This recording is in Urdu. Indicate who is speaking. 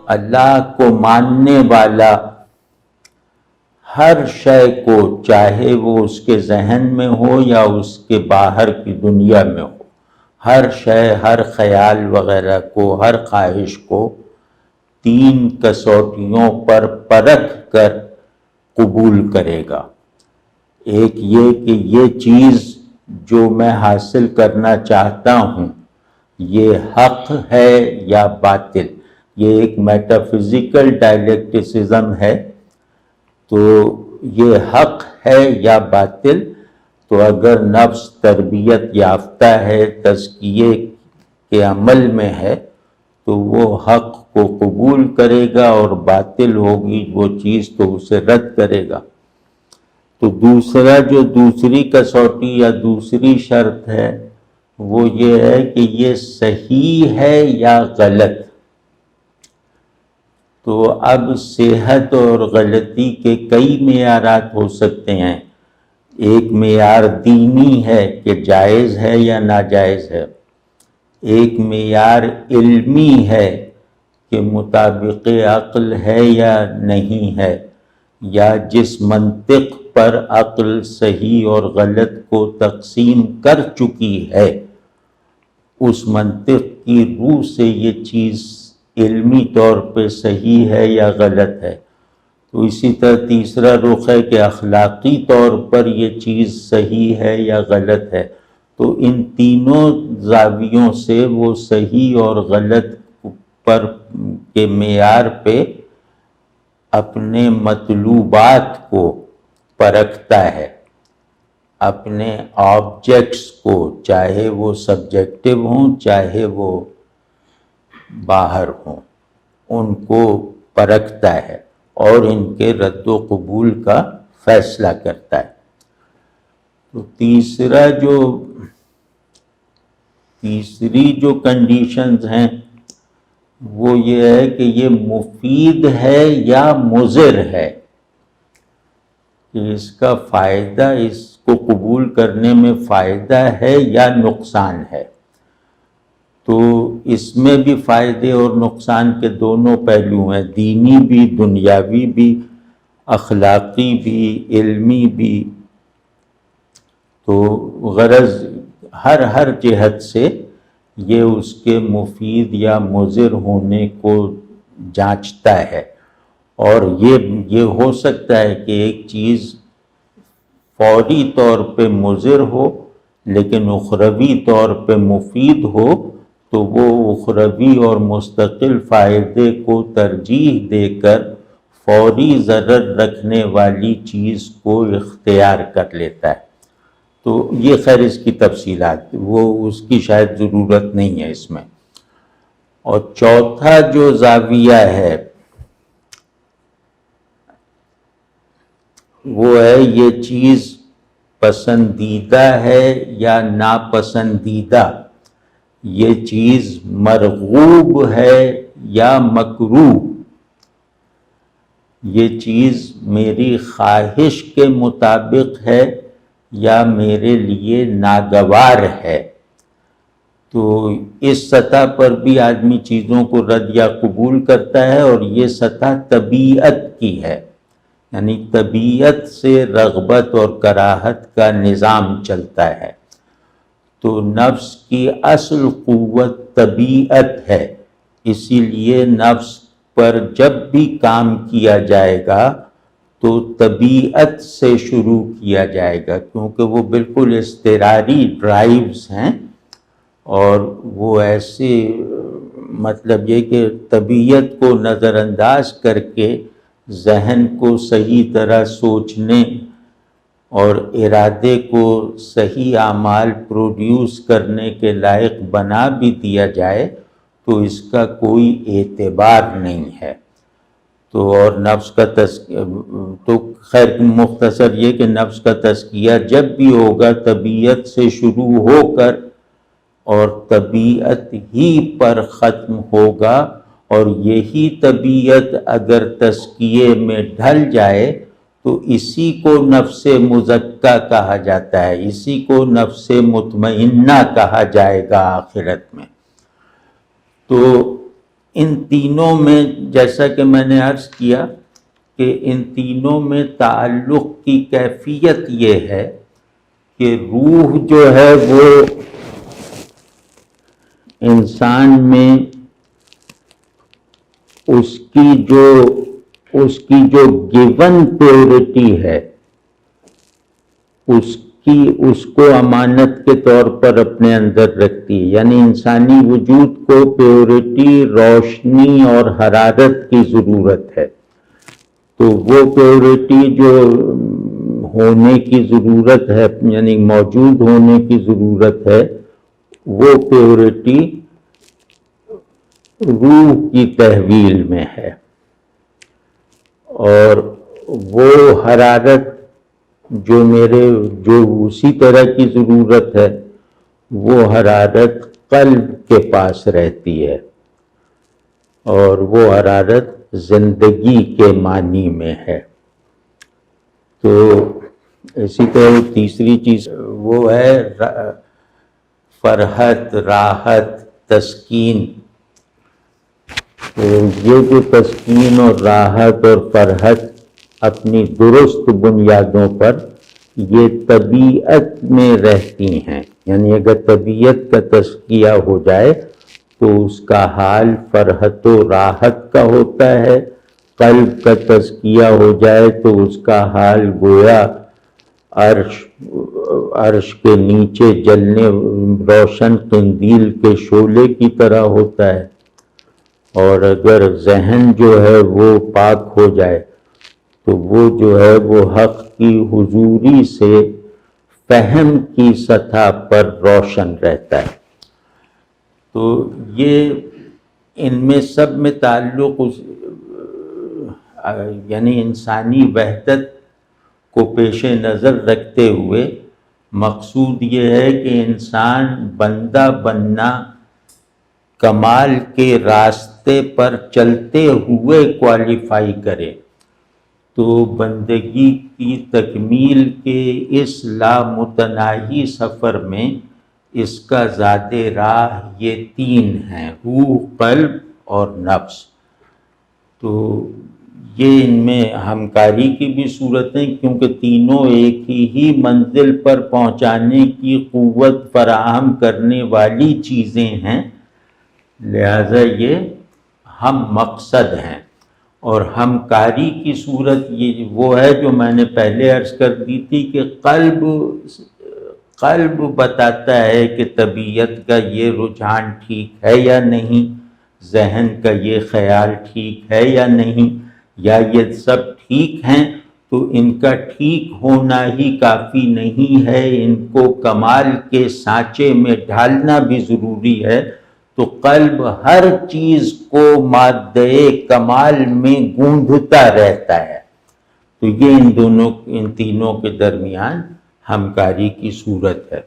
Speaker 1: اللہ کو ماننے والا ہر شے کو، چاہے وہ اس کے ذہن میں ہو یا اس کے باہر کی دنیا میں ہو، ہر شے، ہر خیال وغیرہ کو، ہر خواہش کو 3 کسوٹیوں پر پرکھ کر قبول کرے گا۔ ایک یہ کہ یہ چیز جو میں حاصل کرنا چاہتا ہوں یہ حق ہے یا باطل۔ یہ ایک میٹافزیکل ڈائلیکٹسزم ہے، تو یہ حق ہے یا باطل۔ تو اگر نفس تربیت یافتہ ہے، تزکیے کے عمل میں ہے، تو وہ حق کو قبول کرے گا، اور باطل ہوگی وہ چیز تو اسے رد کرے گا۔ تو دوسرا جو دوسری کسوٹی یا دوسری شرط ہے وہ یہ ہے کہ یہ صحیح ہے یا غلط۔ تو اب صحت اور غلطی کے کئی معیارات ہو سکتے ہیں۔ ایک معیار دینی ہے کہ جائز ہے یا ناجائز ہے، ایک معیار علمی ہے کہ مطابق عقل ہے یا نہیں ہے، یا جس منطق پر عقل صحیح اور غلط کو تقسیم کر چکی ہے اس منطق کی روح سے یہ چیز علمی طور پہ صحیح ہے یا غلط ہے۔ تو اسی طرح تیسرا رخ ہے کہ اخلاقی طور پر یہ چیز صحیح ہے یا غلط ہے۔ تو ان تینوں زاویوں سے وہ صحیح اور غلط پر کے معیار پہ اپنے مطلوبات کو پرکھتا ہے، اپنے آبجیکٹس کو، چاہے وہ سبجیکٹو ہوں چاہے وہ باہر ہوں، ان کو پرکھتا ہے اور ان کے رد و قبول کا فیصلہ کرتا ہے۔ تو تیسری جو کنڈیشنز ہیں وہ یہ ہے کہ یہ مفید ہے یا مضر ہے، کہ اس کا فائدہ، اس کو قبول کرنے میں فائدہ ہے یا نقصان ہے۔ تو اس میں بھی فائدے اور نقصان کے دونوں پہلو ہیں، دینی بھی، دنیاوی بھی، اخلاقی بھی، علمی بھی۔ تو غرض ہر جہت سے یہ اس کے مفید یا مضر ہونے کو جانچتا ہے۔ اور یہ ہو سکتا ہے کہ ایک چیز فوری طور پہ مضر ہو لیکن اخروی طور پہ مفید ہو، تو وہ اخروی اور مستقل فائدے کو ترجیح دے کر فوری ضرر رکھنے والی چیز کو اختیار کر لیتا ہے۔ تو یہ خیر اس کی تفصیلات، وہ اس کی شاید ضرورت نہیں ہے اس میں۔ اور چوتھا جو زاویہ ہے وہ ہے یہ چیز پسندیدہ ہے یا ناپسندیدہ، یہ چیز مرغوب ہے یا مکروہ، یہ چیز میری خواہش کے مطابق ہے یا میرے لیے ناگوار ہے۔ تو اس سطح پر بھی آدمی چیزوں کو رد یا قبول کرتا ہے، اور یہ سطح طبیعت کی ہے، یعنی طبیعت سے رغبت اور کراہت کا نظام چلتا ہے۔ تو نفس کی اصل قوت طبیعت ہے، اسی لیے نفس پر جب بھی کام کیا جائے گا تو طبیعت سے شروع کیا جائے گا، کیونکہ وہ بالکل اضطراری ڈرائیوز ہیں، اور وہ ایسے مطلب یہ کہ طبیعت کو نظر انداز کر کے ذہن کو صحیح طرح سوچنے اور ارادے کو صحیح اعمال پروڈیوس کرنے کے لائق بنا بھی دیا جائے تو اس کا کوئی اعتبار نہیں ہے۔ تو اور نفس کا تو خیر مختصر یہ کہ نفس کا تزکیہ جب بھی ہوگا طبیعت سے شروع ہو کر اور طبیعت ہی پر ختم ہوگا، اور یہی طبیعت اگر تزکیے میں ڈھل جائے تو اسی کو نفس مزکہ کہا جاتا ہے، اسی کو نفس مطمئنہ کہا جائے گا آخرت میں۔ تو ان تینوں میں جیسا کہ میں نے عرض کیا کہ ان تینوں میں تعلق کی کیفیت یہ ہے کہ روح جو ہے وہ انسان میں اس کی جو گیون پیورٹی ہے اس کو امانت کے طور پر اپنے اندر رکھتی ہے، یعنی انسانی وجود کو پیورٹی، روشنی اور حرارت کی ضرورت ہے، تو وہ پیورٹی جو ہونے کی ضرورت ہے، یعنی موجود ہونے کی ضرورت ہے، وہ پیورٹی روح کی تحویل میں ہے، اور وہ حرارت جو اسی طرح کی ضرورت ہے، وہ حرارت قلب کے پاس رہتی ہے، اور وہ حرارت زندگی کے معنی میں ہے۔ تو اسی طرح تیسری چیز وہ ہے فرحت، راحت، تسکین۔ تو یہ جو تسکین اور راحت اور فرحت اپنی درست بنیادوں پر یہ طبیعت میں رہتی ہیں، یعنی اگر طبیعت کا تزکیہ ہو جائے تو اس کا حال فرحت و راحت کا ہوتا ہے، قلب کا تزکیہ ہو جائے تو اس کا حال گویا عرش کے نیچے جلنے روشن قندیل کے شعلے کی طرح ہوتا ہے، اور اگر ذہن جو ہے وہ پاک ہو جائے تو وہ جو ہے وہ حق کی حضوری سے فہم کی سطح پر روشن رہتا ہے۔ تو یہ ان میں سب میں تعلق یعنی انسانی وحدت کو پیش نظر رکھتے ہوئے مقصود یہ ہے کہ انسان بندہ بننا کمال کے راستے پر چلتے ہوئے کوالیفائی کرے، تو بندگی کی تکمیل کے اس لامتناہی سفر میں اس کا زاد راہ یہ تین ہیں، روح، قلب اور نفس۔ تو یہ ان میں ہمکاری کی بھی صورتیں، کیونکہ تینوں ایک ہی منزل پر پہنچانے کی قوت فراہم کرنے والی چیزیں ہیں، لہذا یہ ہم مقصد ہیں۔ اور ہمکاری کی صورت یہ وہ ہے جو میں نے پہلے عرض کر دی تھی کہ قلب بتاتا ہے کہ طبیعت کا یہ رجحان ٹھیک ہے یا نہیں، ذہن کا یہ خیال ٹھیک ہے یا نہیں، یا یہ سب ٹھیک ہیں تو ان کا ٹھیک ہونا ہی کافی نہیں ہے، ان کو کمال کے سانچے میں ڈھالنا بھی ضروری ہے۔ تو قلب ہر چیز کو مادہ کمال میں گونجتا رہتا ہے۔ تو یہ ان تینوں کے درمیان ہمکاری کی صورت ہے۔